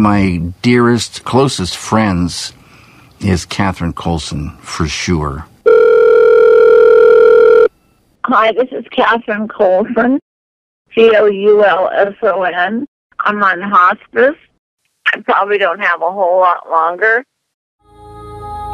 my dearest, closest friends is Catherine Coulson, for sure. Hi, this is Catherine Coulson, Coulson. I'm on hospice. I probably don't have a whole lot longer.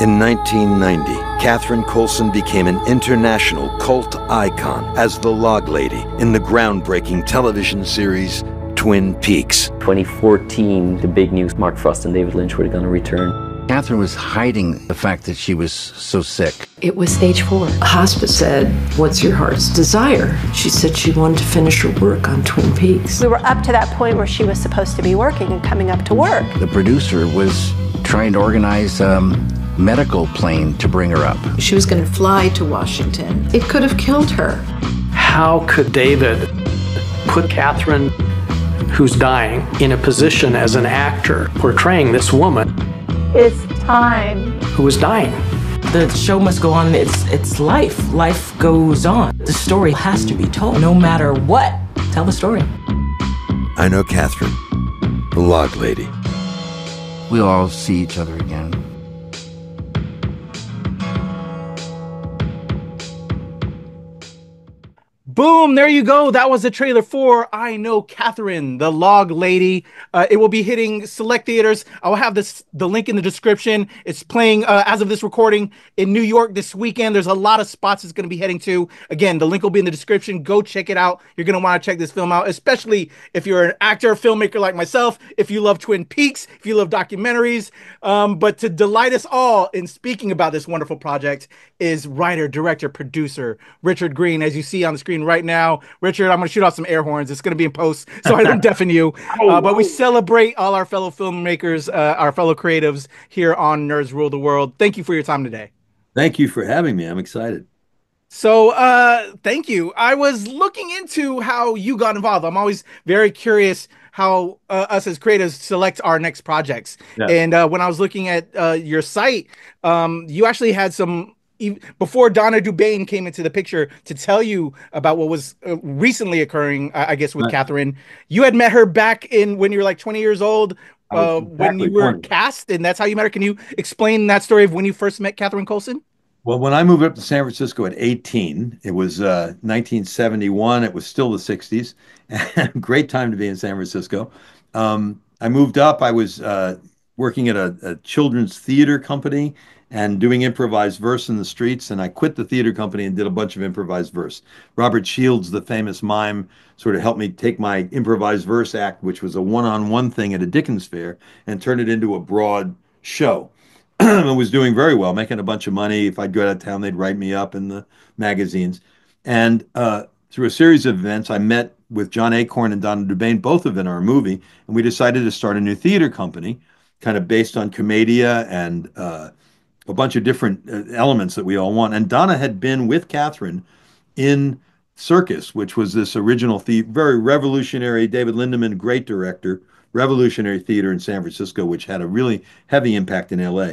In 1990, Catherine Coulson became an international cult icon as the Log Lady in the groundbreaking television series Twin Peaks. 2014, the big news, Mark Frost and David Lynch were going to return. Catherine was hiding the fact that she was so sick. It was stage 4. Hospice said, "What's your heart's desire?" She said she wanted to finish her work on Twin Peaks. We were up to that point where she was supposed to be working and coming up to work. The producer was trying to organize a medical plane to bring her up. She was going to fly to Washington. It could have killed her. How could David put Catherine, who's dying, in a position as an actor portraying this woman? It's time. Who was dying. The show must go on. It's life. Life goes on. The story has to be told, no matter what. Tell the story. I know Catherine, the Log Lady. We'll all see each other again. Boom, there you go. That was the trailer for I Know Catherine, the Log Lady. It will be hitting select theaters. I will have the link in the description. It's playing, as of this recording, in New York this weekend. There's a lot of spots it's going to be heading to. Again, the link will be in the description. Go check it out. You're going to want to check this film out, especially if you're an actor, filmmaker like myself, if you love Twin Peaks, if you love documentaries. But to delight us all in speaking about this wonderful project is writer, director, producer, Richard Green, as you see on the screen right now. Richard, I'm going to shoot out some air horns. It's going to be in post, so I don't deafen you. But we celebrate all our fellow filmmakers, our fellow creatives here on Nerds Rule the World. Thank you for your time today. Thank you for having me. I'm excited. So thank you. I was looking into how you got involved. I'm always very curious how us as creatives select our next projects. Yeah. And when I was looking at your site, you actually had some, before Donna Dubane came into the picture to tell you about what was recently occurring, I guess, with Catherine, you had met her back in when you were like 20 years old, when you were cast, and that's how you met her. Can you explain that story of when you first met Catherine Coulson? Well, when I moved up to San Francisco at 18, it was 1971. It was still the 60s. Great time to be in San Francisco. I moved up. I was working at a children's theater company and doing improvised verse in the streets. And I quit the theater company and did a bunch of improvised verse. Robert Shields, the famous mime, sort of helped me take my improvised verse act, which was a one-on-one thing at a Dickens fair, and turn it into a broad show. I was doing very well, making a bunch of money. If I'd go out of town, they'd write me up in the magazines. And through a series of events, I met with John Acorn and Donna Dubane, both of them in our movie, and we decided to start a new theater company, kind of based on commedia and a bunch of different elements that we all want. And Donna had been with Catherine in Circus, which was this original very revolutionary, David Lindemann, great director, revolutionary theater in San Francisco, which had a really heavy impact in LA.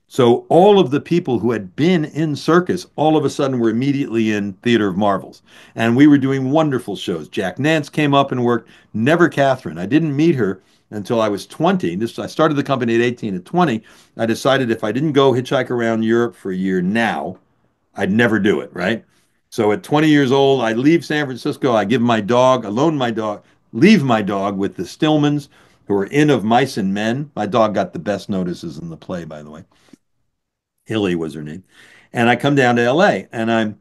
So all of the people who had been in Circus all of a sudden were immediately in Theater of Marvels. And we were doing wonderful shows. Jack Nance came up and worked, never Catherine. I didn't meet her until I was 20. I started the company at 18. At 20, I decided if I didn't go hitchhike around Europe for a year now, I'd never do it, right? So at 20 years old, I leave San Francisco. I give my dog, loan my dog, leave my dog with the Stillmans, who are in Of Mice and Men. My dog got the best notices in the play, by the way. Hilly was her name. And I come down to LA, and I'm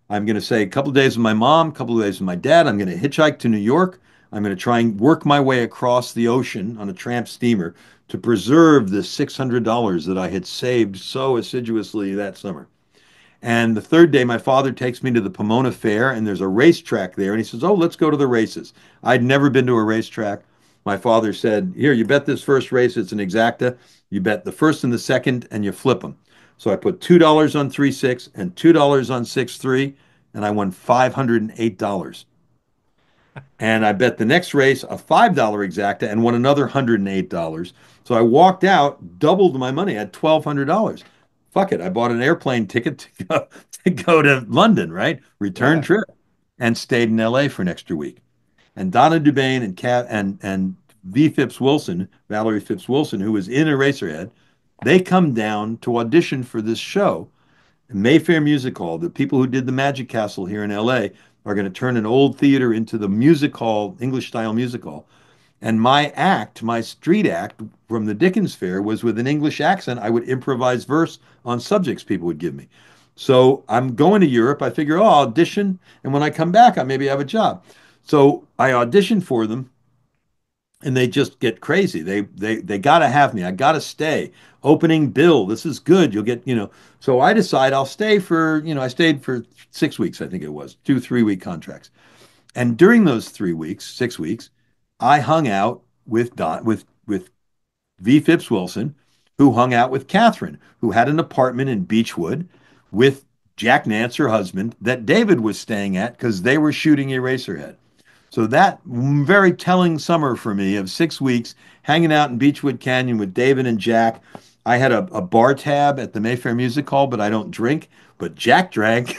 going to say a couple of days with my mom, a couple of days with my dad. I'm going to hitchhike to New York. I'm going to try and work my way across the ocean on a tramp steamer to preserve the $600 that I had saved so assiduously that summer. And the third day, my father takes me to the Pomona Fair, and there's a racetrack there. And he says, "Oh, let's go to the races." I'd never been to a racetrack. My father said, "Here, you bet this first race. It's an exacta. You bet the first and the second, and you flip them." So I put $2 on 3-6 and $2 on 6-3, and I won $508. And I bet the next race a $5 exacta and won another $108. So I walked out, doubled my money, I had $1,200. Fuck it. I bought an airplane ticket to go to London, right? Return trip, and stayed in LA for an extra week. And Donna Dubane and Valerie Phipps Wilson, who was in Eraserhead. They come down to audition for this show, Mayfair Music Hall. The people who did the Magic Castle here in LA are going to turn an old theater into the music hall, English style music hall. And my street act from the Dickens Fair was with an English accent. I would improvise verse on subjects people would give me. So I'm going to Europe. I figure, oh, I'll audition. And when I come back, I maybe have a job. So I auditioned for them and they just get crazy. They got to have me. I got to stay. Opening bill. This is good. You'll get, So I decide I'll stay for, I stayed for 6 weeks, I think it was, 2 3-week contracts. And during those 3 weeks, 6 weeks, I hung out with V. Phipps Wilson, who hung out with Catherine, who had an apartment in Beechwood with Jack Nance, her husband, that David was staying at because they were shooting Eraserhead. So that very telling summer for me of 6 weeks hanging out in Beechwood Canyon with David and Jack. I had a bar tab at the Mayfair Music Hall, but I don't drink. But Jack drank,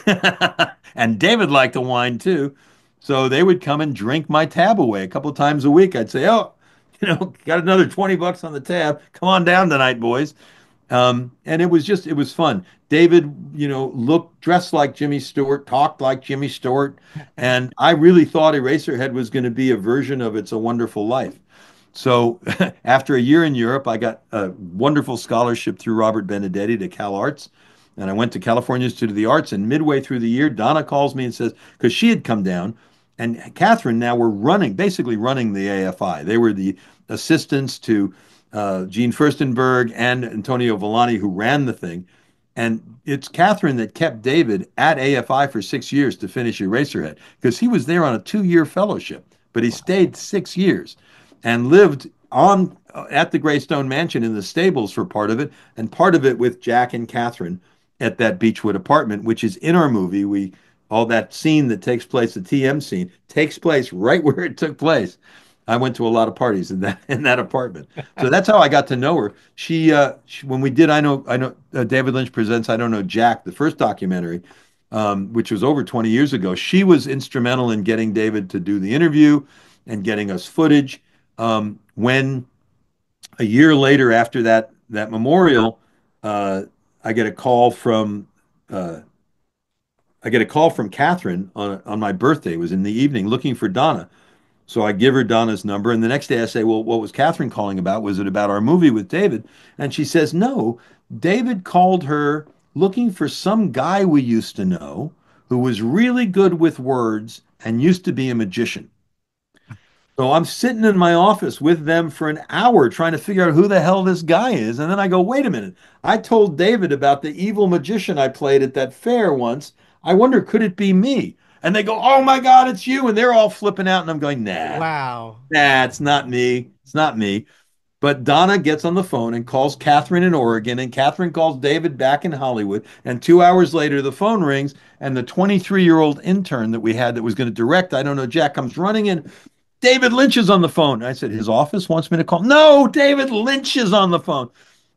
and David liked the wine too. So they would come and drink my tab away a couple of times a week. I'd say, "Oh, got another $20 on the tab. Come on down tonight, boys." And it was fun. David, looked dressed like Jimmy Stewart, talked like Jimmy Stewart, and I really thought Eraserhead was going to be a version of It's a Wonderful Life. So after a year in Europe, I got a wonderful scholarship through Robert Benedetti to Cal Arts. And I went to California Institute of the Arts. And midway through the year, Donna calls me and says, because she had come down, and Catherine now were basically running the AFI. They were the assistants to Gene Furstenberg and Antonio Villani, who ran the thing. And it's Catherine that kept David at AFI for 6 years to finish Eraserhead, because he was there on a 2-year fellowship, but he stayed 6 years and lived at the Greystone Mansion in the stables for part of it, and part of it with Jack and Catherine at that Beechwood apartment, which is in our movie. All that scene that takes place, the TM scene, takes place right where it took place. I went to a lot of parties in that apartment, so that's how I got to know her. She when we did, I know David Lynch Presents I Don't Know Jack, the first documentary, which was over 20 years ago. She was instrumental in getting David to do the interview and getting us footage. When a year later after that memorial, I get a call from Catherine on my birthday. It was in the evening, looking for Donna. So I give her Donna's number, and the next day I say, well, what was Catherine calling about? Was it about our movie with David? And she says, no, David called her looking for some guy we used to know who was really good with words and used to be a magician. So I'm sitting in my office with them for an hour trying to figure out who the hell this guy is. And then I go, wait a minute. I told David about the evil magician I played at that fair once. I wonder, could it be me? And they go, oh my God, it's you. And they're all flipping out. And I'm going, nah. Wow. Nah, it's not me. It's not me. But Donna gets on the phone and calls Catherine in Oregon. And Catherine calls David back in Hollywood. And 2 hours later, the phone rings. And the 23-year-old intern that we had that was going to direct I Don't Know Jack comes running in. David Lynch is on the phone. I said, his office wants me to call. No, David Lynch is on the phone.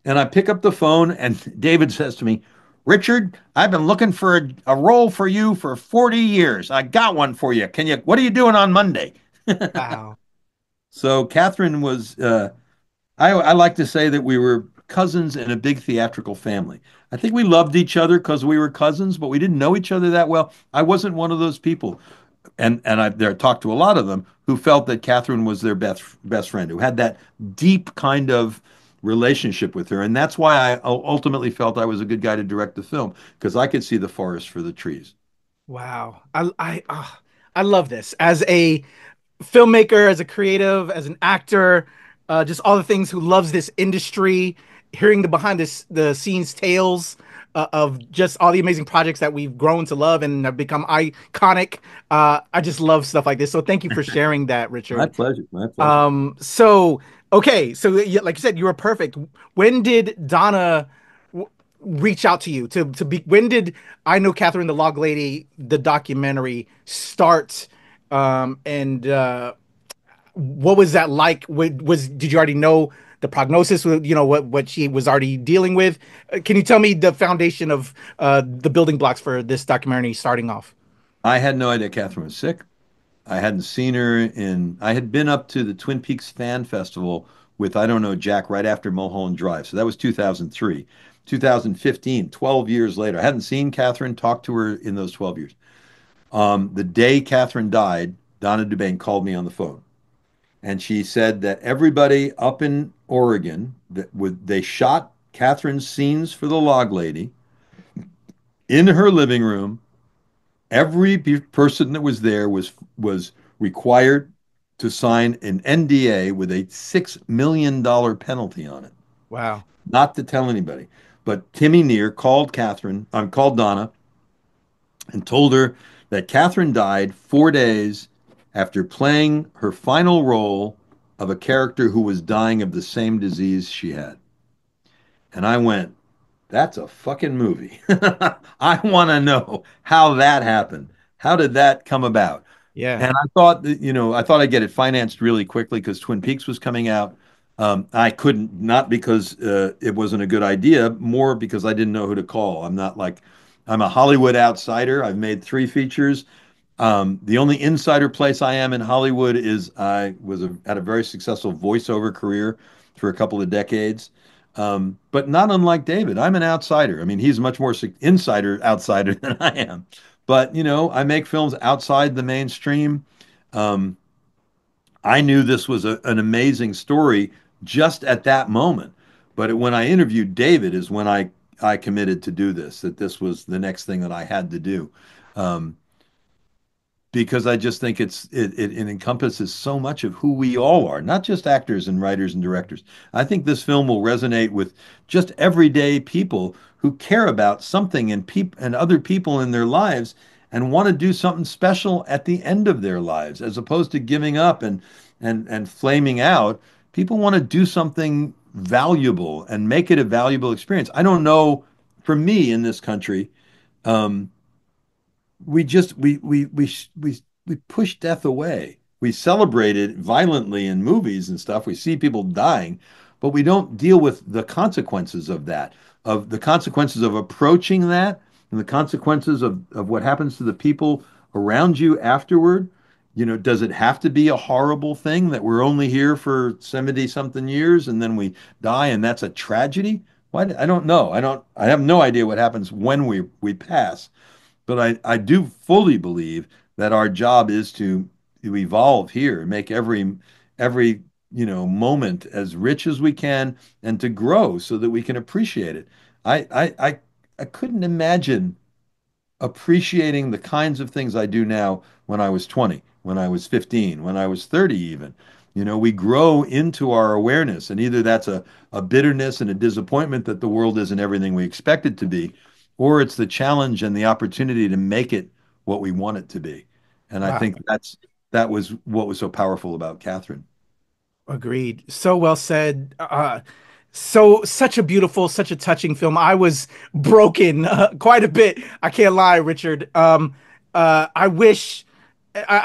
And I pick up the phone. And David says to me, Richard, I've been looking for a role for you for 40 years. I got one for you. What are you doing on Monday? Wow. So Catherine was, I like to say that we were cousins in a big theatrical family. I think we loved each other because we were cousins, but we didn't know each other that well. I wasn't one of those people. And I talked to a lot of them who felt that Catherine was their best friend, who had that deep kind of relationship with her. And that's why I ultimately felt I was a good guy to direct the film, because I could see the forest for the trees. Wow. I love this. As a filmmaker, as a creative, as an actor, just all the things, who loves this industry, hearing the behind the scenes tales of just all the amazing projects that we've grown to love and have become iconic. I just love stuff like this. So thank you for sharing that, Richard. My pleasure. My pleasure. So like you said, you were perfect. When did Donna reach out to you to be? When did I Know Catherine, the Log Lady, the documentary start? And what was that like? Did you already know the prognosis, what she was already dealing with? Can you tell me the foundation of the building blocks for this documentary starting off? I had no idea Catherine was sick. I hadn't seen her I had been up to the Twin Peaks Fan Festival with, I don't know, Jack right after Mulholland Drive. So that was 2003. 2015, 12 years later. I hadn't seen Catherine, talked to her in those 12 years. The day Catherine died, Donna Dubane called me on the phone. And she said that everybody up in Oregon, they shot Catherine's scenes for the Log Lady in her living room. Every person that was there was required to sign an NDA with a $6 million penalty on it. Wow. Not to tell anybody. But Timmy Neer called called Donna and told her that Catherine died 4 days after playing her final role of a character who was dying of the same disease she had. And I went, that's a fucking movie. I want to know how that happened. How did that come about? Yeah. And I thought that, I thought I'd get it financed really quickly because Twin Peaks was coming out. I couldn't, not because it wasn't a good idea, more because I didn't know who to call. I'm a Hollywood outsider. I've made 3 features. The only insider place I am in Hollywood is I had a very successful voiceover career for a couple of decades. But not unlike David, I'm an outsider. I mean, he's much more outsider than I am. But, I make films outside the mainstream. I knew this was an amazing story just at that moment. But when I interviewed David is when I committed to do this, that this was the next thing that I had to do. Because I just think it encompasses so much of who we all are, not just actors and writers and directors. I think this film will resonate with just everyday people who care about something and other people in their lives and want to do something special at the end of their lives, as opposed to giving up and flaming out. People want to do something valuable and make it a valuable experience. I don't know, for me in this country, we push death away. We celebrate it violently in movies and stuff. We see people dying, but we don't deal with the consequences of that, of the consequences of approaching that, and the consequences of what happens to the people around you afterward. Does it have to be a horrible thing that we're only here for 70 something years and then we die and that's a tragedy? Why? I don't know. I have no idea what happens when we pass. But I do fully believe that our job is to evolve here and make every moment as rich as we can and to grow so that we can appreciate it. I couldn't imagine appreciating the kinds of things I do now when I was 20, when I was 15, when I was 30 even. We grow into our awareness, and either that's a bitterness and a disappointment that the world isn't everything we expect it to be, or it's the challenge and the opportunity to make it what we want it to be. And I think that was what was so powerful about Catherine. Agreed. So well said. Such a beautiful, such a touching film. I was broken quite a bit. I can't lie, Richard. I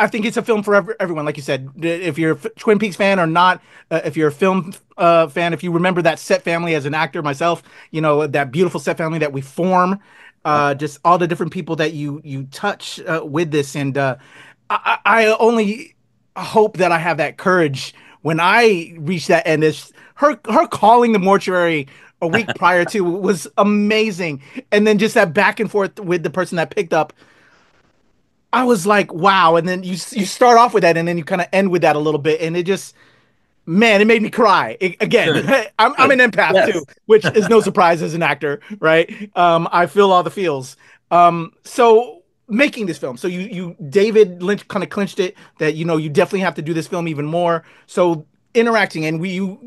think it's a film for everyone. Like you said, if you're a Twin Peaks fan or not, if you're a film fan, if you remember that set family as an actor myself, that beautiful set family that we form, just all the different people that you touch with this. And I only hope that I have that courage when I reach that end. Is her calling the mortuary a week prior to was amazing. And then just that back and forth with the person that picked up, I was like, wow. And then you start off with that and then you kind of end with that a little bit. And it just, man, it made me cry. Again, I'm an empath too, which is no surprise as an actor, right? I feel all the feels. So making this film, so David Lynch kind of clinched it that, you definitely have to do this film even more. So interacting, and you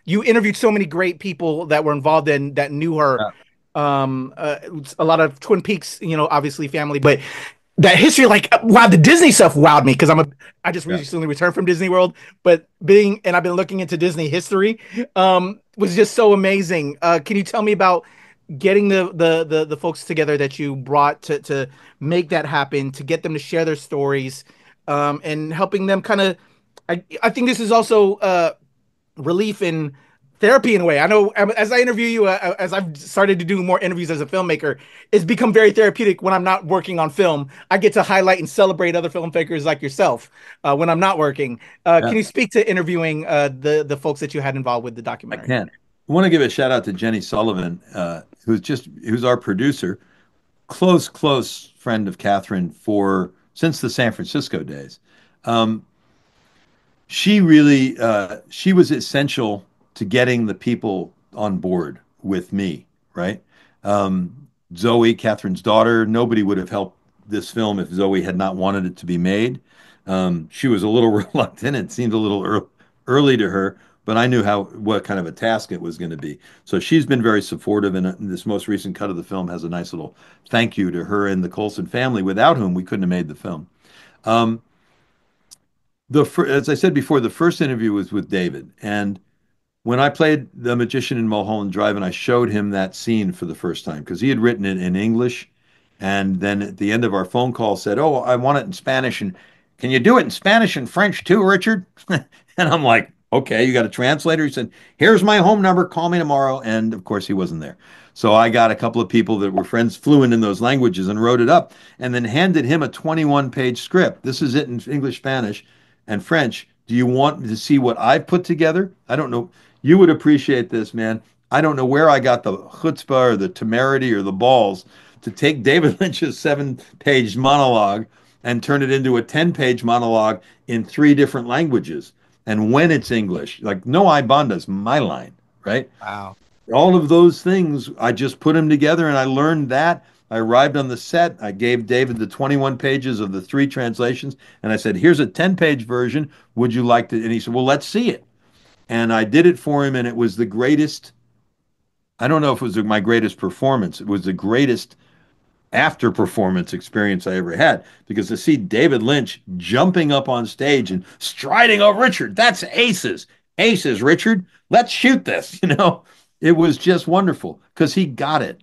interviewed so many great people that were involved in that knew her. Yeah. A lot of Twin Peaks, obviously family, but that history, like, wow, the Disney stuff wowed me because I just recently returned from Disney World, but I've been looking into Disney history, was just so amazing. Can you tell me about getting the folks together that you brought to make that happen, to get them to share their stories, and helping them kind of, I think this is also relief in therapy in a way. I know as I interview you, as I've started to do more interviews as a filmmaker, it's become very therapeutic when I'm not working on film. I get to highlight and celebrate other filmmakers like yourself when I'm not working. Can you speak to interviewing the folks that you had involved with the I documentary? can. I want to give a shout out to Jenny Sullivan, who's our producer, close friend of Catherine for since the San Francisco days. Um, she was essential to getting the people on board with me, right? Zoe, Catherine's daughter, nobody would have helped this film if Zoe had not wanted it to be made. She was a little reluctant. It seemed a little early to her, but I knew what kind of a task it was going to be. So she's been very supportive, and this most recent cut of the film has a nice little thank you to her and the Coulson family, without whom we couldn't have made the film. Um, as I said before, the first interview was with David, and when I played the magician in Mulholland Drive, and I showed him that scene for the first time because he had written it in English, and then at the end of our phone call said, "Oh, I want it in Spanish, and can you do it in Spanish and French too, Richard?" And I'm like, "Okay, you got a translator?" He said, "Here's my home number. Call me tomorrow." And of course, he wasn't there. So I got a couple of people that were friends fluent in those languages and wrote it up, and then handed him a 21-page script. This is it in English, Spanish, and French. Do you want to see what I've put together? I don't know. You would appreciate this, man. I don't know where I got the chutzpah or the temerity or the balls to take David Lynch's 7-page monologue and turn it into a 10-page monologue in 3 different languages. And when it's English, like no hay banda's my line, right? Wow. All of those things, I just put them together and I learned that. I arrived on the set. I gave David the 21 pages of the 3 translations. And I said, here's a 10-page version. Would you like to? And he said, well, let's see it. And I did it for him. And it was the greatest. I don't know if it was my greatest performance. It was the greatest after performance experience I ever had, because to see David Lynch jumping up on stage and striding, "Oh, Richard, that's aces. Aces, Richard. Let's shoot this." It was just wonderful because he got it.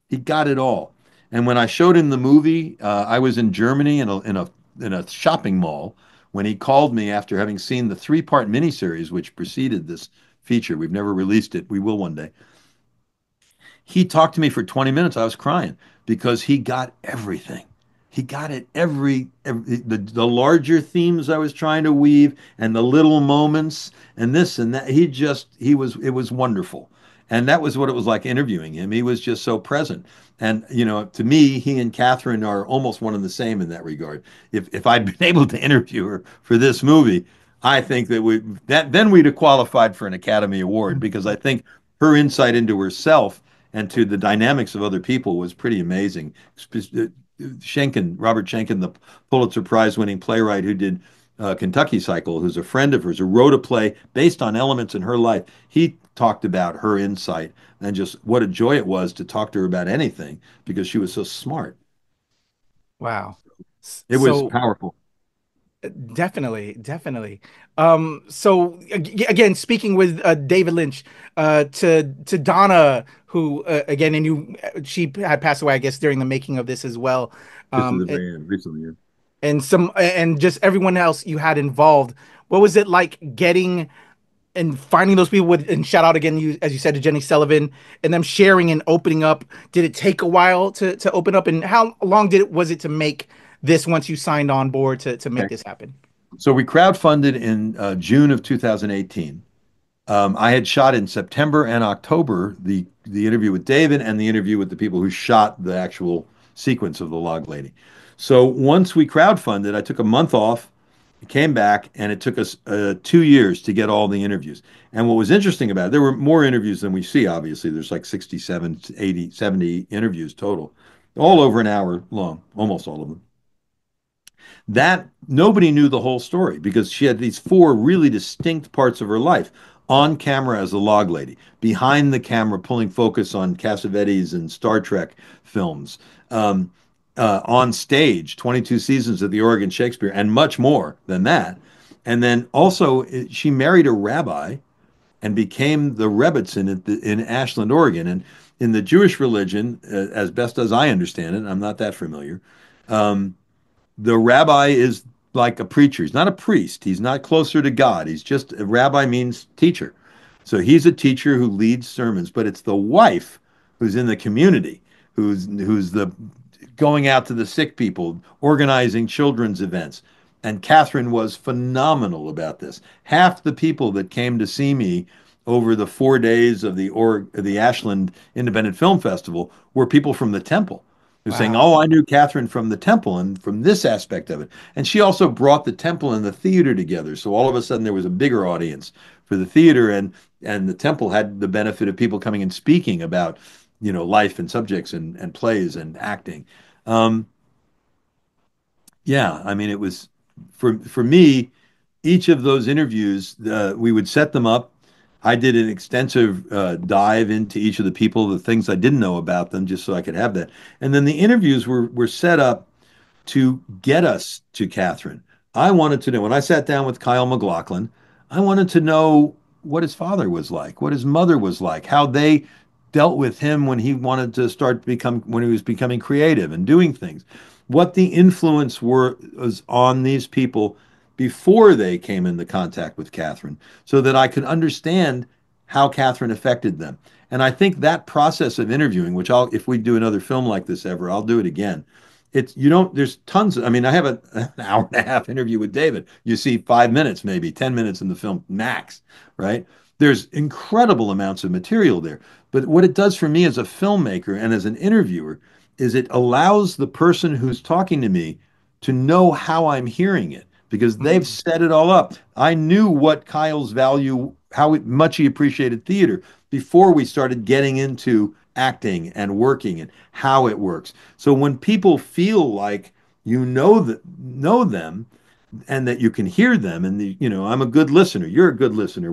He got it all. And when I showed him the movie, I was in Germany in a shopping mall when he called me after having seen the 3-part miniseries which preceded this feature. We've never released it. We will one day. He talked to me for 20 minutes. I was crying because he got everything. He got it the larger themes I was trying to weave and the little moments and this and that. It was wonderful. And that was what it was like interviewing him. He was just so present. And, to me, he and Catherine are almost one and the same in that regard. If I'd been able to interview her for this movie, I think then we'd have qualified for an Academy Award, because I think her insight into herself and to the dynamics of other people was pretty amazing. Robert Schenkkan, the Pulitzer Prize winning playwright who did Kentucky Cycle, who's a friend of hers, who wrote a play based on elements in her life. He talked about her insight and just what a joy it was to talk to her about anything because she was so smart. Wow. It was powerful. Definitely. So again, speaking with David Lynch, to Donna, who again, she had passed away, I guess, during the making of this as well. Recently, yeah. And just everyone else you had involved. What was it like getting and finding those people and shout out again, as you said, to Jenny Sullivan, and them sharing and opening up? Did it take a while to open up, and how long was it to make this once you signed on board to make this happen? So we crowdfunded in June of 2018. I had shot in September and October the interview with David and the interview with the people who shot the actual sequence of the Log Lady. So once we crowdfunded, I took a month off, came back, and it took us 2 years to get all the interviews. And what was interesting about it, there were more interviews than we see, obviously. There's like 67, 80, 70 interviews total, all over an hour long, almost all of them. That nobody knew the whole story because she had these 4 really distinct parts of her life: on camera as a log lady, behind the camera pulling focus on Cassavetes and Star Trek films, on stage 22 seasons at the Oregon Shakespeare, and much more than that. And then also she married a rabbi and became the Rebbitzin in Ashland, Oregon. And in the Jewish religion, as best as I understand it, I'm not that familiar, the rabbi is like a preacher. He's not a priest. He's not closer to God. He's just a rabbi, means teacher. So he's a teacher who leads sermons, but it's the wife who's in the community, who's the going out to the sick people, organizing children's events. And Catherine was phenomenal about this. Half the people that came to see me over the 4 days of the Ashland Independent Film Festival were people from the temple. They're saying, "Oh, I knew Catherine from the temple and from this aspect of it." And she also brought the temple and the theater together. So all of a sudden there was a bigger audience for the theater, and the temple had the benefit of people coming and speaking about, life and subjects and plays and acting. Yeah, I mean, it was for me, each of those interviews, we would set them up. I did an extensive dive into each of the people, the things I didn't know about them, just so I could have that. And then the interviews were set up to get us to Catherine. I wanted to know, when I sat down with Kyle MacLachlan, I wanted to know what his father was like, what his mother was like, how they dealt with him when he wanted to when he was becoming creative and doing things, what the influence was on these people before they came into contact with Catherine, so that I could understand how Catherine affected them. And I think that process of interviewing, which if we do another film like this ever, I'll do it again. There's tons I mean, I have an hour and a half interview with David. You see 5 minutes, maybe 10 minutes in the film max, right? There's incredible amounts of material there. But what it does for me as a filmmaker and as an interviewer is it allows the person who's talking to me to know how I'm hearing it, because they've set it all up. I knew what Kyle's value, how much he appreciated theater before we started getting into acting and working and how it works. So when people feel like know them and that you can hear them, and I'm a good listener, you're a good listener.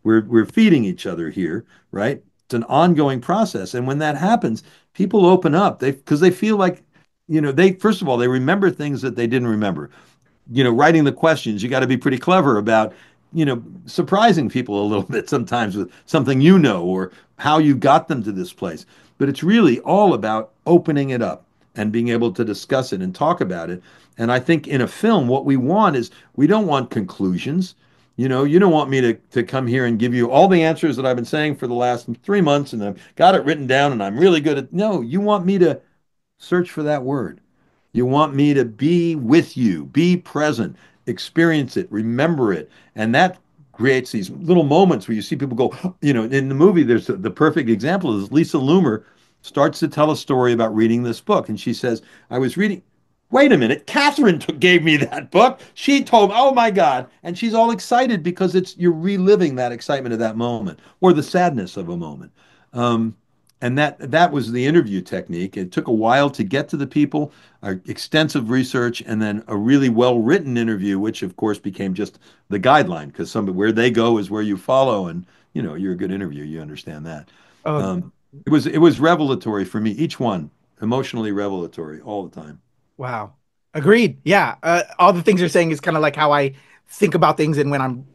We're feeding each other here, right? It's an ongoing process, and when that happens, people open up. Because they feel like, they first of all they remember things that they didn't remember. Writing the questions, you got to be pretty clever about, surprising people a little bit sometimes with something or how you got them to this place. But it's really all about opening it up and being able to discuss it and talk about it. And I think in a film, what we want is, we don't want conclusions. You don't want me to come here and give you all the answers that I've been saying for the last 3 months and I've got it written down and I'm really good at. No, you want me to search for that word. You want me to be with you, be present, experience it, remember it. And that creates these little moments where you see people go, in the movie, there's the perfect example is Lisa Loomer starts to tell a story about reading this book. And she says, I was reading, wait a minute, Catherine gave me that book. She told me, oh my God. And she's all excited because you're reliving that excitement of that moment or the sadness of a moment. And that was the interview technique. It took a while to get to the people, extensive research, and then a really well-written interview, which of course became just the guideline, because where they go is where you follow, and you're a good interviewer, you understand that. It was revelatory for me, each one, emotionally revelatory all the time. Wow. Agreed. Yeah. All the things you're saying is kind of like how I think about things, and when I'm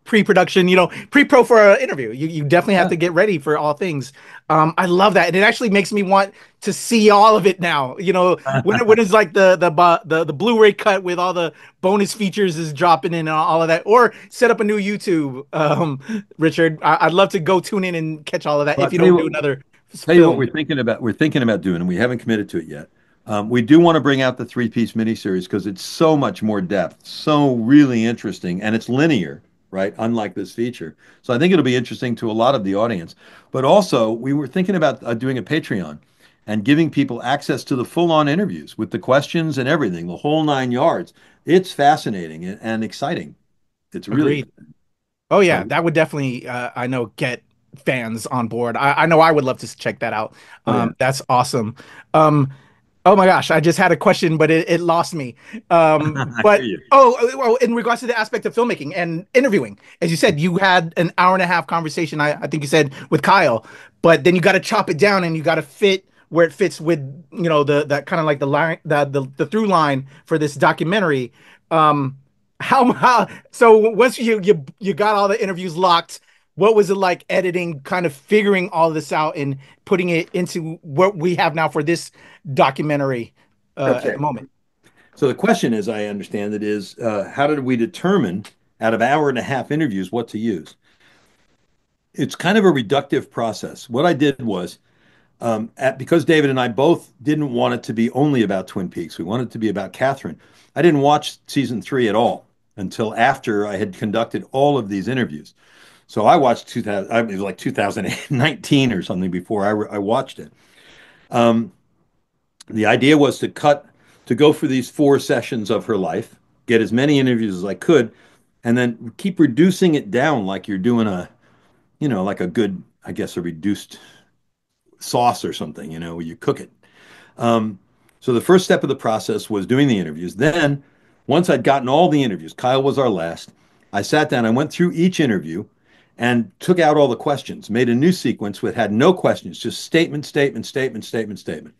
pre-production, pre-pro for an interview, you definitely have to get ready for all things. I love that, and it actually makes me want to see all of it now. When it's like the Blu-ray cut with all the bonus features is dropping in and all of that, or set up a new YouTube. Richard, I'd love to go tune in and catch all of that. If you don't do another film. Tell you what we're thinking about. We're thinking about doing, and we haven't committed to it yet. We do want to bring out the 3-piece miniseries because it's so much more depth, so really interesting, and it's linear, right? Unlike this feature. So I think it'll be interesting to a lot of the audience. But also, we were thinking about doing a Patreon and giving people access to the full-on interviews with the questions and everything, the whole 9 yards. It's fascinating and exciting. It's really. Agreed. Oh yeah, that would definitely, I know, get fans on board. I know I would love to check that out. That's awesome. Oh my gosh, I just had a question, but it lost me. But in regards to the aspect of filmmaking and interviewing, as you said, you had an hour and a half conversation, I think you said, with Kyle, but then you got to chop it down and you got to fit where it fits with, that kind of like the line, the through line for this documentary. So once you got all the interviews locked, what was it like editing, kind of figuring all this out and putting it into what we have now for this documentary at the moment? So the question, as I understand it, is how did we determine out of hour and a half interviews what to use? it's kind of a reductive process. What I did was, because David and I both didn't want it to be only about Twin Peaks, we wanted it to be about Catherine. I didn't watch season 3 at all until after I had conducted all of these interviews. So I watched 2000, it was like 2019 or something before I watched it. The idea was to go for these 4 sessions of her life, get as many interviews as I could, and then keep reducing it down like you're doing like a good, I guess, a reduced sauce or something, where you cook it. So the first step of the process was doing the interviews. Then, once I'd gotten all the interviews, Kyle was our last, I sat down, I went through each interview and took out all the questions, made a new sequence that had no questions, just statement, statement, statement, statement, statement.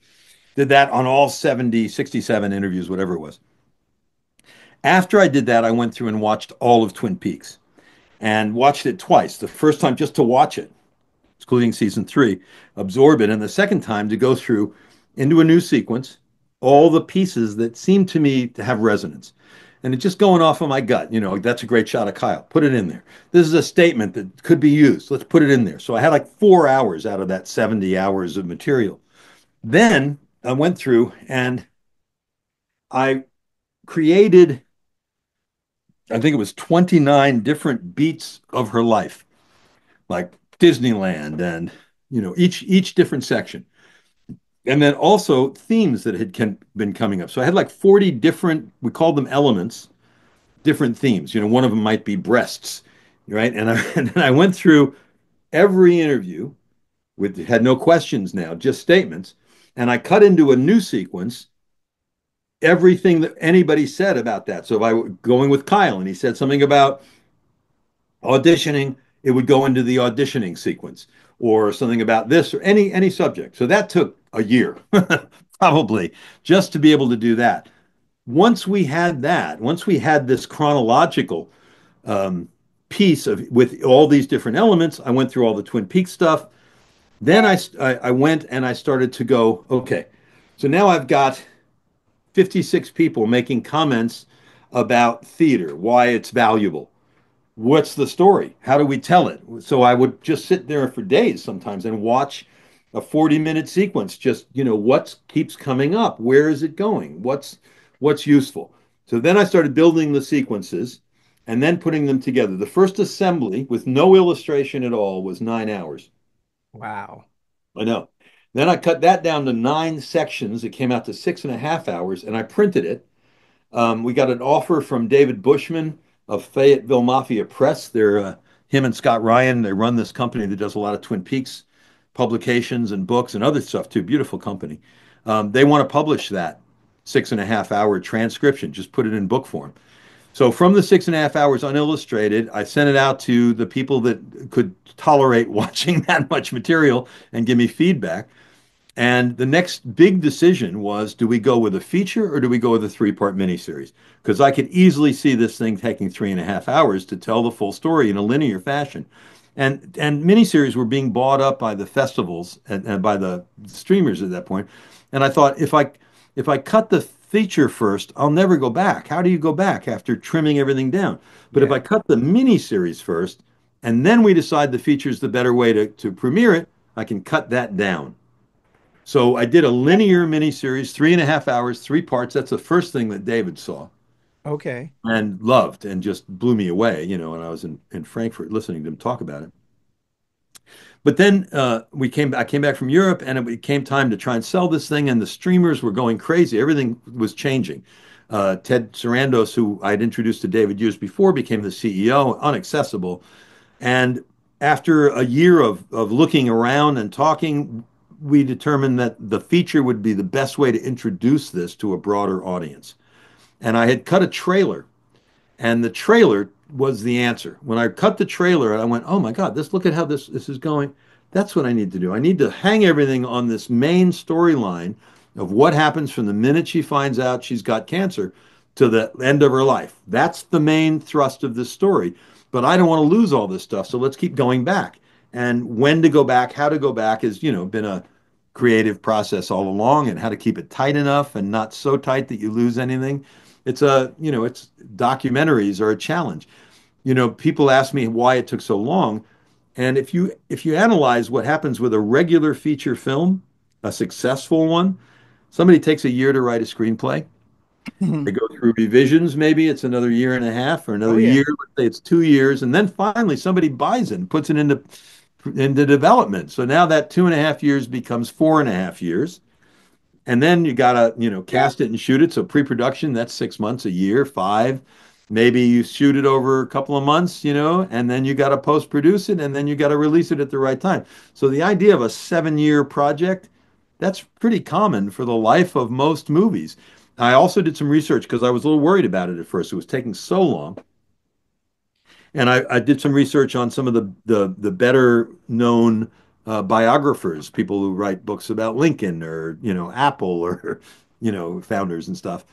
Did that on all 70, 67 interviews, whatever it was. After I did that, I went through and watched all of Twin Peaks and watched it twice. The first time just to watch it, including season 3, absorb it. And the second time to go through into a new sequence, all the pieces that seemed to me to have resonance. And it's just going off of my gut. That's a great shot of Kyle. Put it in there. This is a statement that could be used. Let's put it in there. So I had like 4 hours out of that 70 hours of material. Then I went through and I created, I think it was 29 different beats of her life, like Disneyland and, each different section. And then also themes that had been coming up. So I had like 40 different, we called them elements, different themes. One of them might be breasts, right? And then I went through every interview had no questions now, just statements. And I cut into a new sequence everything that anybody said about that. So if I were going with Kyle and he said something about auditioning, it would go into the auditioning sequence, or something about this or any subject. So that took a year, probably, just to be able to do that. Once we had this chronological piece with all these different elements, I went through all the Twin Peaks stuff. Then I went and I started to go, okay, so now I've got 56 people making comments about theater, why it's valuable. What's the story? How do we tell it? So I would just sit there for days sometimes and watch a 40-minute sequence. Just, what keeps coming up? Where is it going? What's useful? So then I started building the sequences and then putting them together. The first assembly with no illustration at all was 9 hours. Wow. I know. Then I cut that down to 9 sections. It came out to 6.5 hours, and I printed it. We got an offer from David Bushman of Fayetteville Mafia Press. They're him and Scott Ryan. They run this company that does a lot of Twin Peaks publications and books and other stuff too. Beautiful company. They want to publish that 6.5 hour transcription, just put it in book form. So from the 6.5 hours unillustrated, I sent it out to the people that could tolerate watching that much material and give me feedback. And the next big decision was, do we go with a feature or do we go with a 3-part miniseries? Because I could easily see this thing taking 3.5 hours to tell the full story in a linear fashion. And miniseries were being bought up by the festivals and by the streamers at that point. And I thought, if I cut the feature first, I'll never go back. How do you go back after trimming everything down? But if I cut the miniseries first, and then we decide the feature is the better way to premiere it, I can cut that down. So I did a linear miniseries, 3.5 hours, 3 parts. That's the first thing that David saw. Okay. And loved and just blew me away, and I was in Frankfurt listening to him talk about it. But then I came back from Europe, and it became time to try and sell this thing, and the streamers were going crazy. Everything was changing. Ted Sarandos, who I had introduced to David years before, became the CEO, unaccessible. And after a year of looking around and talking, we determined that the feature would be the best way to introduce this to a broader audience. And I had cut a trailer, and the trailer was the answer. When I cut the trailer, I went, oh my God, look at how this is going. That's what I need to do. I need to hang everything on this main storyline of what happens from the minute she finds out she's got cancer to the end of her life. That's the main thrust of this story. But I don't want to lose all this stuff, so let's keep going back. And when to go back, how to go back has, been a creative process all along, and how to keep it tight enough and not so tight that you lose anything. It's documentaries are a challenge. People ask me why it took so long, And if you analyze what happens with a regular feature film, a successful one, somebody takes a year to write a screenplay. They go through revisions, maybe it's another year and a half or another year, let's say it's 2 years, and then finally somebody buys it and puts it into development. So now that 2.5 years becomes 4.5 years. And then you gotta, cast it and shoot it. So pre-production, that's 6 months, a year, 5. Maybe you shoot it over a couple of months, and then you gotta post-produce it, and then you gotta release it at the right time. So the idea of a 7-year project, that's pretty common for the life of most movies. I also did some research because I was a little worried about it at first. It was taking so long. And I did some research on some of the better known biographers, people who write books about Lincoln or, Apple or, founders and stuff.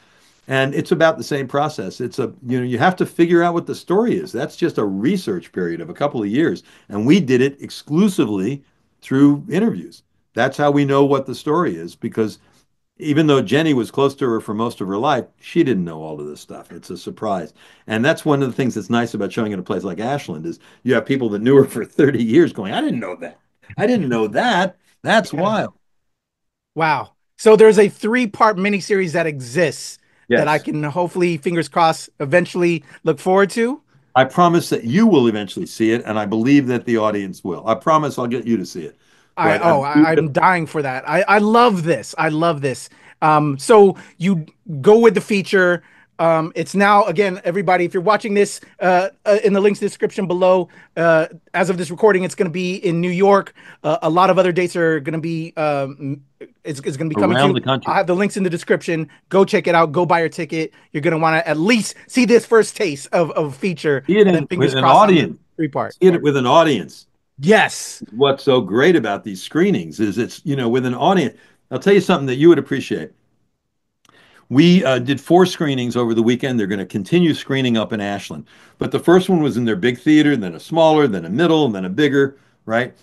And it's about the same process. You have to figure out what the story is. That's just a research period of a couple of years. And we did it exclusively through interviews. That's how we know what the story is, because even though Jenny was close to her for most of her life, she didn't know all of this stuff. It's a surprise. And that's one of the things that's nice about showing in a place like Ashland is you have people that knew her for 30 years going, I didn't know that. I didn't know that. That's wild. Wow. So there's a 3-part miniseries that exists that I can hopefully, fingers crossed, eventually look forward to. I promise that you will eventually see it, and I believe that the audience will. I promise I'll get you to see it. I'm dying for that. I love this. I love this. So you go with the feature. It's now, again, everybody, if you're watching this in the links description below, as of this recording, it's going to be in New York. A lot of other dates are going to be, it's going to be coming around the country. I have the links in the description. Go check it out. Go buy your ticket. You're going to want to at least see this first taste of feature. See it with an audience. 3-part. See it with an audience. Yes. What's so great about these screenings is it's, with an audience. I'll tell you something that you would appreciate. We did 4 screenings over the weekend. They're going to continue screening up in Ashland. But the first one was in their big theater, then a smaller, then a middle, and then a bigger, right?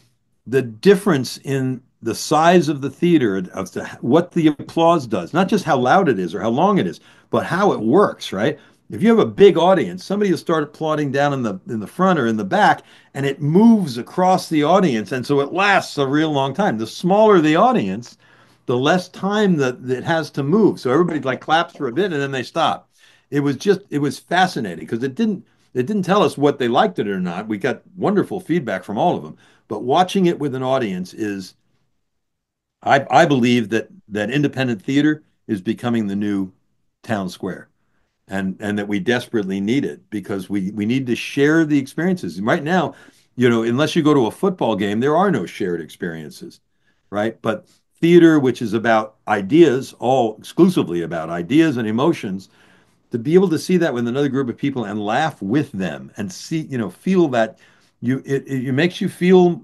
The difference in the size of the theater, of what the applause does, not just how loud it is or how long it is, but how it works, right? If you have a big audience, somebody will start applauding down in the front or in the back, and it moves across the audience, and so it lasts a real long time. The smaller the audience, the less time that it has to move. So everybody like claps for a bit and then they stop. It was fascinating because it didn't tell us what they liked it or not. We got wonderful feedback from all of them, but watching it with an audience is, I believe that independent theater is becoming the new town square. And that we desperately need it because we need to share the experiences. Right now, unless you go to a football game, there are no shared experiences, right? But theater, which is about ideas, all exclusively about ideas and emotions, to be able to see that with another group of people and laugh with them and see, feel that it makes you feel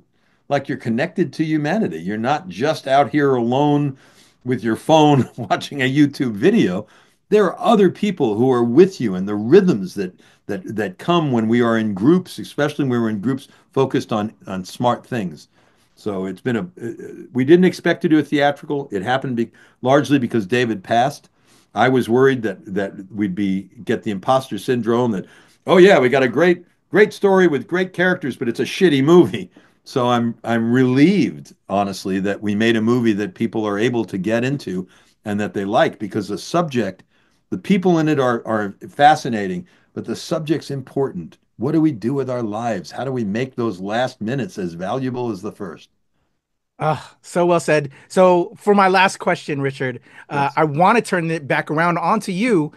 like you're connected to humanity. You're not just out here alone with your phone watching a YouTube video. There are other people who are with you, and the rhythms that come when we are in groups, especially when we're in groups focused on smart things. So it's been we didn't expect to do a theatrical. It happened largely because David passed. I was worried that we'd get the imposter syndrome that, oh yeah, we got a great story with great characters, but it's a shitty movie. So I'm relieved, honestly, that we made a movie that people are able to get into and that they like, because the people in it are fascinating, but the subject's important. What do we do with our lives? How do we make those last minutes as valuable as the first? So well said. So for my last question, Richard, yes. I want to turn it back around onto you.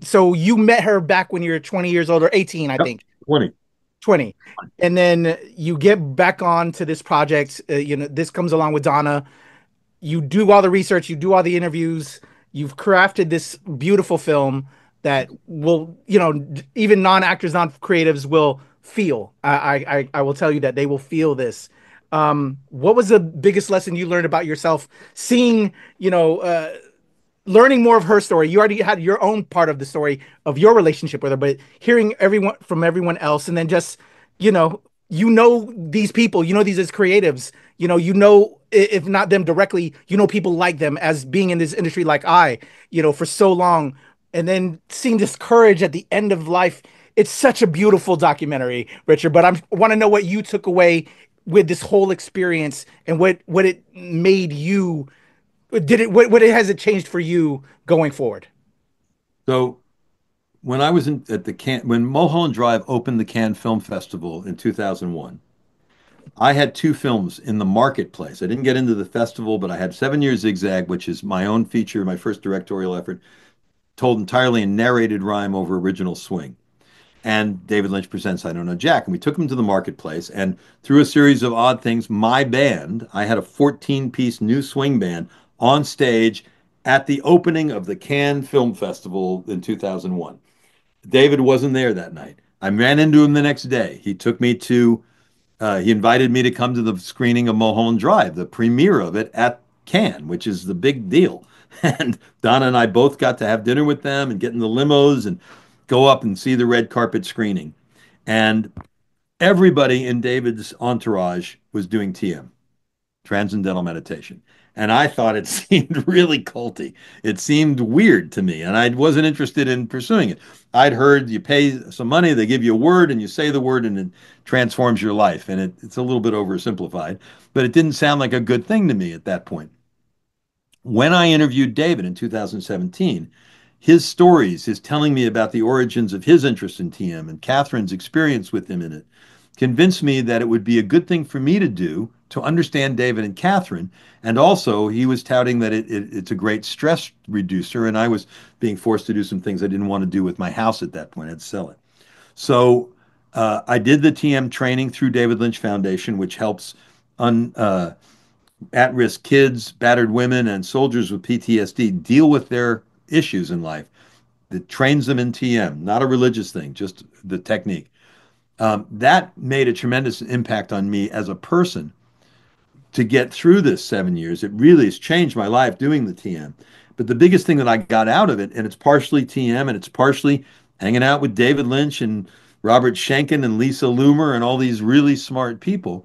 So you met her back when you were 20 years old, or 18, I think. 20. And then you get back on to this project. This comes along with Donna. You do all the research. You do all the interviews. You've crafted this beautiful film that will, even non-actors, non-creatives will feel. I will tell you that they will feel this. What was the biggest lesson you learned about yourself, seeing, learning more of her story? You already had your own part of the story of your relationship with her, but hearing everyone else, and then just, these people, these as creatives, if not them directly, people like them as being in this industry, like for so long, and then seeing this courage at the end of life. it's such a beautiful documentary, Richard. But I want to know what you took away with this whole experience and what it made you. What it has it changed for you going forward? So when I was at the when Mulholland Drive opened the Cannes Film Festival in 2001, I had two films in the marketplace. I didn't get into the festival, but I had 7 Years Zigzag, which is my own feature, my first directorial effort, told entirely in narrated rhyme over original swing. And David Lynch presents I Don't Know Jack. And we took him to the marketplace. And through a series of odd things, my band, I had a 14-piece new swing band on stage at the opening of the Cannes Film Festival in 2001. David wasn't there that night. I ran into him the next day. He invited me to come to the screening of Mulholland Drive, the premiere of it at Cannes, which is the big deal. And Donna and I both got to have dinner with them and get in the limos and go up and see the red carpet screening. And everybody in David's entourage was doing TM, Transcendental Meditation. And I thought it seemed really culty. It seemed weird to me, and I wasn't interested in pursuing it. I'd heard you pay some money, they give you a word, and you say the word, and it transforms your life. And it's a little bit oversimplified, but it didn't sound like a good thing to me at that point. When I interviewed David in 2017, his stories, his telling me about the origins of his interest in TM and Catherine's experience with him in it, convinced me that it would be a good thing for me to do to understand David and Catherine. And also, he was touting that it's a great stress reducer, and I was being forced to do some things I didn't want to do with my house at that point. I had to sell it. So I did the TM training through David Lynch Foundation, which helps at-risk kids, battered women, and soldiers with PTSD deal with their issues in life. That trains them in TM, not a religious thing, just the technique. That made a tremendous impact on me as a person to get through this 7 years. It really has changed my life doing the TM. But the biggest thing that I got out of it, and it's partially TM and it's partially hanging out with David Lynch and Robert Schenkkan and Lisa Loomer and all these really smart people,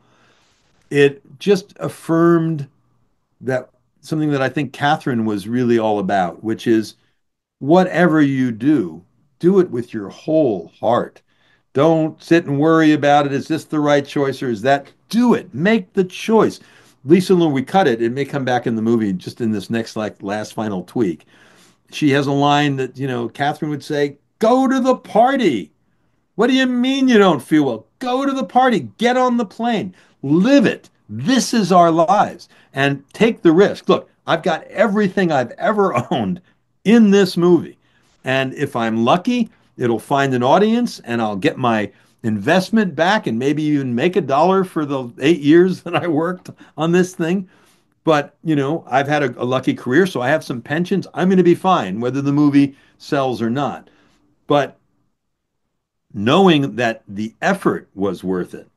it just affirmed that something that I think Catherine was really all about, which is whatever you do, do it with your whole heart. Don't sit and worry about it. Is this the right choice or is that? Do it. Make the choice. Lisa Lou, we cut it. It may come back in the movie just in this next last final tweak. She has a line that, Catherine would say, go to the party. What do you mean you don't feel well? Go to the party. Get on the plane. Live it. This is our lives. And take the risk. Look, I've got everything I've ever owned in this movie. And if I'm lucky, it'll find an audience and I'll get my investment back and maybe even make $1 for the 8 years that I worked on this thing. But, I've had a lucky career, so I have some pensions. I'm going to be fine, whether the movie sells or not. But knowing that the effort was worth it,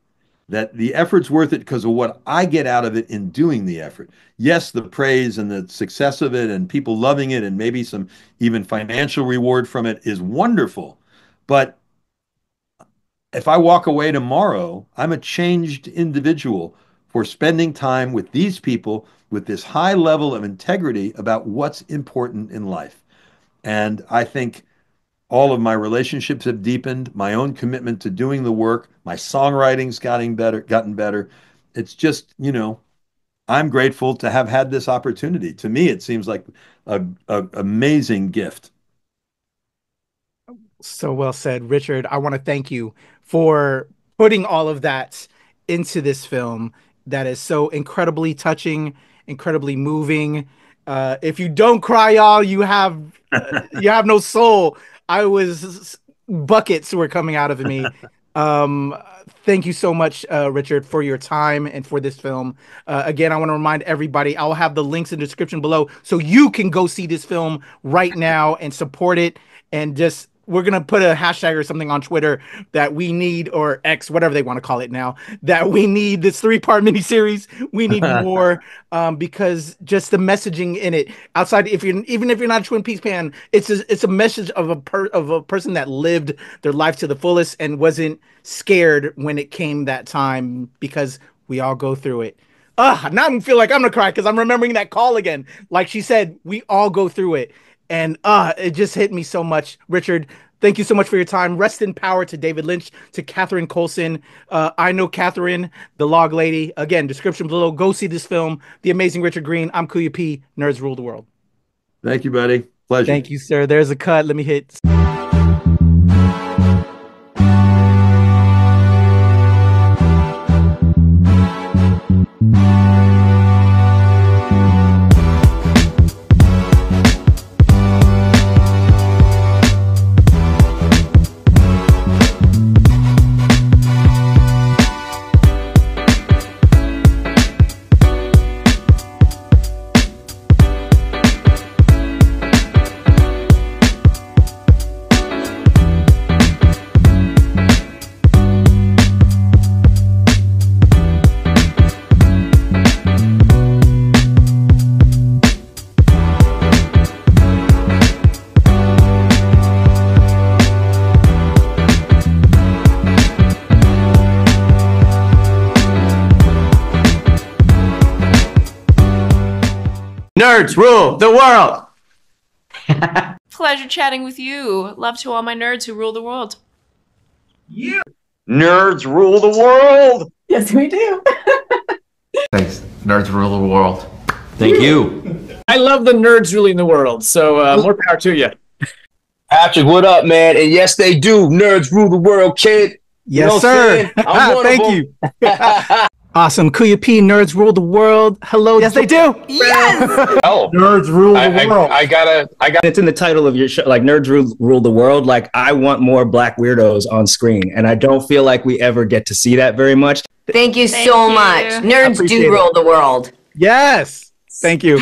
that the effort's worth it because of what I get out of it in doing the effort. Yes, the praise and the success of it and people loving it and maybe some even financial reward from it is wonderful. But if I walk away tomorrow, I'm a changed individual for spending time with these people with this high level of integrity about what's important in life. And I think all of my relationships have deepened, my own commitment to doing the work, my songwriting's gotten better. It's just, I'm grateful to have had this opportunity. To me, it seems like an amazing gift. So well said, Richard. I want to thank you for putting all of that into this film that is so incredibly touching, incredibly moving. If you don't cry, y'all, you have no soul. Buckets were coming out of me. Thank you so much, Richard, for your time and for this film. Again, I want to remind everybody, I'll have the links in the description below so you can go see this film right now and support it. And just, we're going to put a hashtag or something on Twitter that we need, or X, whatever they want to call it now, that we need this 3-part miniseries. We need more because just the messaging in it, outside, even if you're not a Twin Peaks fan, it's a message of a person that lived their life to the fullest and wasn't scared when it came that time, because we all go through it. Now I feel like I'm going to cry because I'm remembering that call again. Like she said, we all go through it. And it just hit me so much. Richard, Thank you so much for your time. Rest in power to David Lynch, to Catherine Coulson. I know Catherine, the log lady. Again, description below. Go see this film. The Amazing Richard Green. I'm Kuya P. Nerds rule the world. Thank you, buddy. Pleasure. Thank you, sir. There's a cut. Let me hit. Nerds rule the world. Pleasure chatting with you. Love to all my nerds who rule the world. Yeah. Nerds rule the world. Yes, we do. Thanks. Nerds rule the world. Thank you. I love the nerds ruling the world, so more power to you. Patrick, what up, man? And yes, they do. Nerds rule the world, kid. Yes, you know sir. Thank you. Awesome. Kuya P, nerds rule the world. Hello. Yes, they do. Yes. Oh, nerds rule the world. I got. It's in the title of your show, like Nerds Rule the World. Like, I want more Black weirdos on screen, and I don't feel like we ever get to see that very much. Thank you so much. Nerds do rule the world. Yes. Thank you.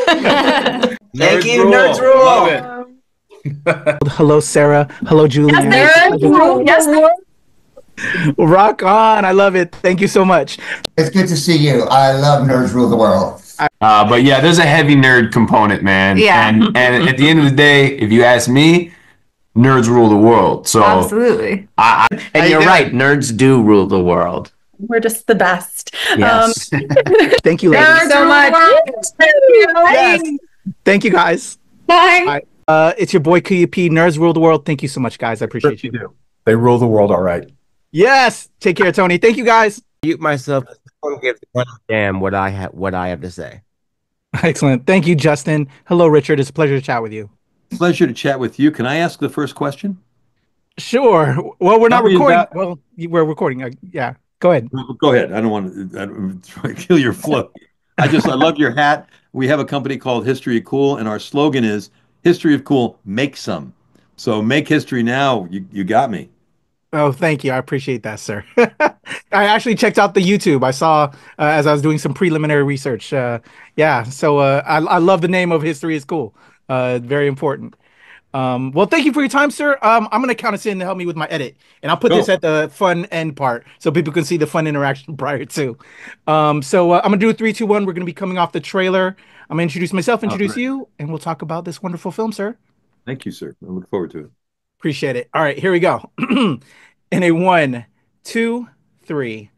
Thank you, Nerds Rule. Love it. Hello, Sarah. Hello, Julian. Yes, Rock on. I love it. Thank you so much. It's good to see you. I love Nerds Rule the World. But yeah, there's a heavy nerd component, man. Yeah. And at the end of the day, if you ask me, nerds rule the world. So absolutely. And you're right. Nerds do rule the world. We're just the best. Yes. Thank you, ladies. Nerds so much. Yes. Thank you, guys. Bye. It's your boy Kuya P. Nerds rule the world. Thank you so much, guys. I appreciate you. Do. They rule the world, all right. Yes. Take care, Tony. Thank you, guys. Mute myself. I don't give one damn what I have to say. Excellent. Thank you, Justin. Hello, Richard. It's a pleasure to chat with you. Pleasure to chat with you. Can I ask the first question? Sure. Well, we're not recording. Well, we're recording. Yeah. Go ahead. Go ahead. I don't want to kill your flow. I love your hat. We have a company called History of Cool, and our slogan is History of Cool, make some. So make history now. You got me. Oh, thank you. I appreciate that, sir. I actually checked out the YouTube. I saw as I was doing some preliminary research. Yeah, so I love the name of History is Cool. Very important. Well, thank you for your time, sir. I'm going to count us in to help me with my edit. And I'll put this at the fun end part so people can see the fun interaction prior to. I'm going to do a 3, 2, 1. We're going to be coming off the trailer. I'm going to introduce myself, introduce you, and we'll talk about this wonderful film, sir. Thank you, sir. I look forward to it. Appreciate it. All right, here we go. In a 1, 2, 3.